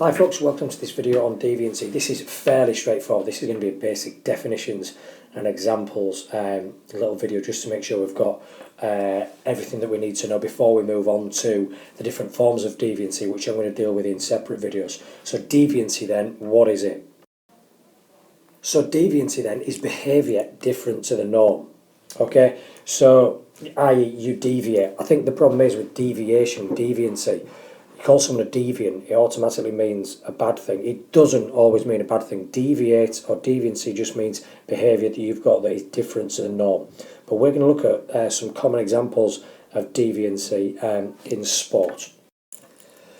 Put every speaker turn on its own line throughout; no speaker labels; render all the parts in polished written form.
Hi folks, welcome to this video on deviancy. This is fairly straightforward. This is going to be a basic definitions and examples little video just to make sure we've got everything that we need to know before we move on to the different forms of deviancy, which I'm going to deal with in separate videos. So deviancy then, what is it? So deviancy then is behaviour different to the norm. Okay, so i.e. you deviate. I think the problem is with deviancy, you call someone a deviant, it automatically means a bad thing. It doesn't always mean a bad thing. Deviate or deviancy just means behaviour that you've got that is different to the norm. But we're going to look at some common examples of deviancy in sport.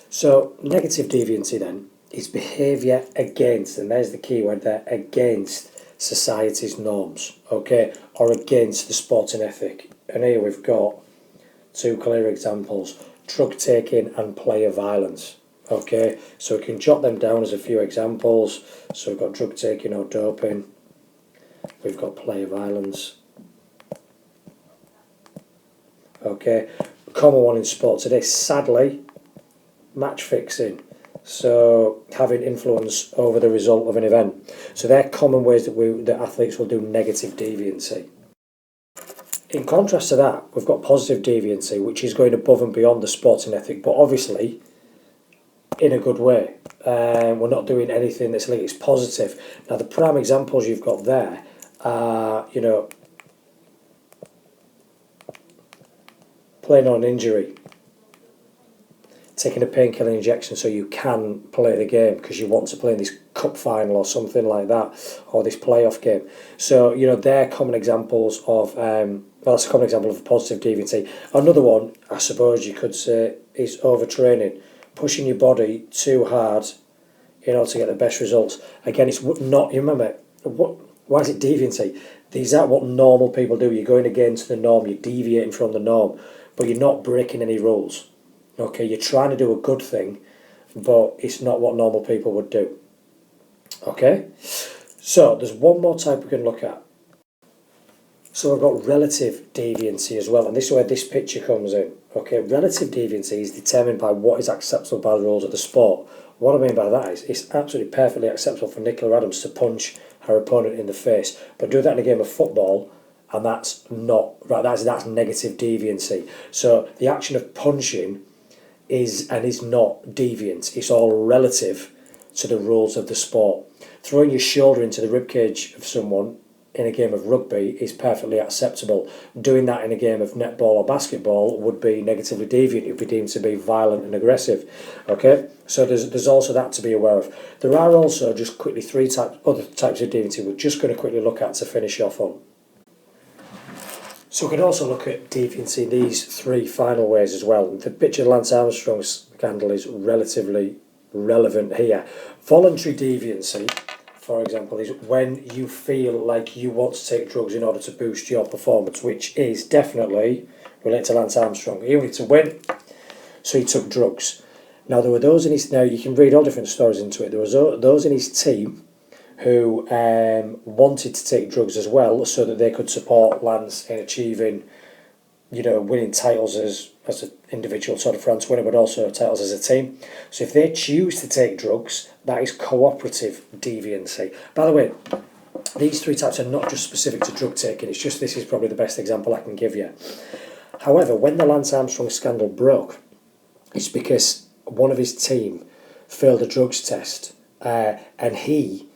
So negative deviancy then is behaviour against, and there's the key word there, against society's norms, okay, or against the sporting ethic. And here we've got two clear examples: drug taking and player violence. Okay, so we can jot them down as a few examples. So we've got drug taking or doping, we've got player violence. Okay, common one in sport today, sadly, match fixing. So having influence over the result of an event. So they're common ways that athletes will do negative deviancy. In contrast to that, we've got positive deviancy, which is going above and beyond the sporting ethic, but obviously in a good way. We're not doing anything that's like it's positive. Now, the prime examples you've got there are, playing on an injury, taking a painkiller injection so you can play the game because you want to play in this cup final or something like that, or this playoff game. So, they're common examples of, that's a common example of positive deviancy. Another one, I suppose you could say, is overtraining, pushing your body too hard in order to get the best results. Again, it's not, you remember, why is it deviancy? These are what normal people do. You're going against the norm, you're deviating from the norm, but you're not breaking any rules. Okay, you're trying to do a good thing, but it's not what normal people would do. Okay, so there's one more type we can look at. So we've got relative deviancy as well, and this is where this picture comes in. Okay, relative deviancy is determined by what is acceptable by the rules of the sport. What I mean by that is it's absolutely perfectly acceptable for Nicola Adams to punch her opponent in the face, but do that in a game of football, and that's not right. That's negative deviancy. So the action of punching is not deviant. It's all relative to the rules of the sport. Throwing your shoulder into the ribcage of someone in a game of rugby is perfectly acceptable. Doing that in a game of netball or basketball would be negatively deviant. It would be deemed to be violent and aggressive. Okay, so there's also that to be aware of. There are also just quickly other types of deviancy we're just going to quickly look at to finish off on. So we can also look at deviancy in these three final ways as well. The picture of Lance Armstrong scandal is relatively relevant here. Voluntary deviancy, for example, is when you feel like you want to take drugs in order to boost your performance, which is definitely related to Lance Armstrong. He wanted to win, so he took drugs. Now, there were those in his... Now, you can read all different stories into it. There was those in his team who wanted to take drugs as well so that they could support Lance in achieving, winning titles as an individual Tour de France winner, but also titles as a team. So if they choose to take drugs, that is cooperative deviancy. By the way, these three types are not just specific to drug taking, it's just this is probably the best example I can give you. However, when the Lance Armstrong scandal broke, it's because one of his team failed a drugs test and he,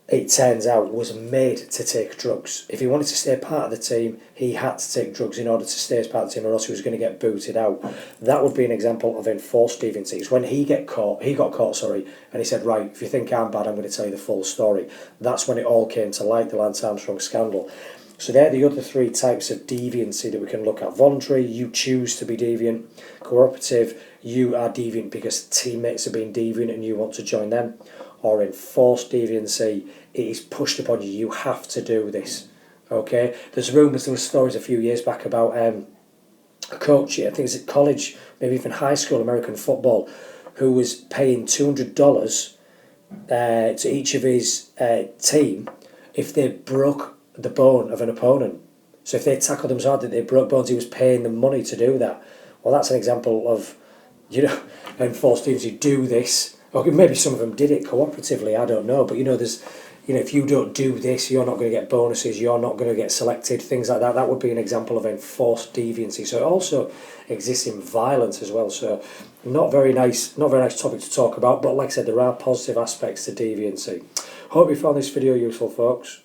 it turns out, was made to take drugs. If he wanted to stay part of the team, he had to take drugs in order to stay as part of the team, or else he was going to get booted out. That would be an example of enforced deviancy. It's when he got caught, and he said, right, if you think I'm bad, I'm going to tell you the full story. That's when it all came to light, the Lance Armstrong scandal. So they're the other three types of deviancy that we can look at. Voluntary, you choose to be deviant. Cooperative, you are deviant because teammates are being deviant and you want to join them. Or enforced deviancy, it is pushed upon you. You have to do this. Okay? There were stories a few years back about a coach, I think it's at college, maybe even high school American football, who was paying $200 to each of his team if they broke the bone of an opponent. So if they tackled them so hard that they broke bones, he was paying them money to do that. Well, that's an example of, enforced deviancy. Do this Or maybe some of them did it cooperatively, I don't know. But there's, if you don't do this, you're not going to get bonuses, you're not going to get selected, things like that. That would be an example of enforced deviancy. So it also exists in violence as well. So not very nice topic to talk about. But like I said, there are positive aspects to deviancy. Hope you found this video useful, folks.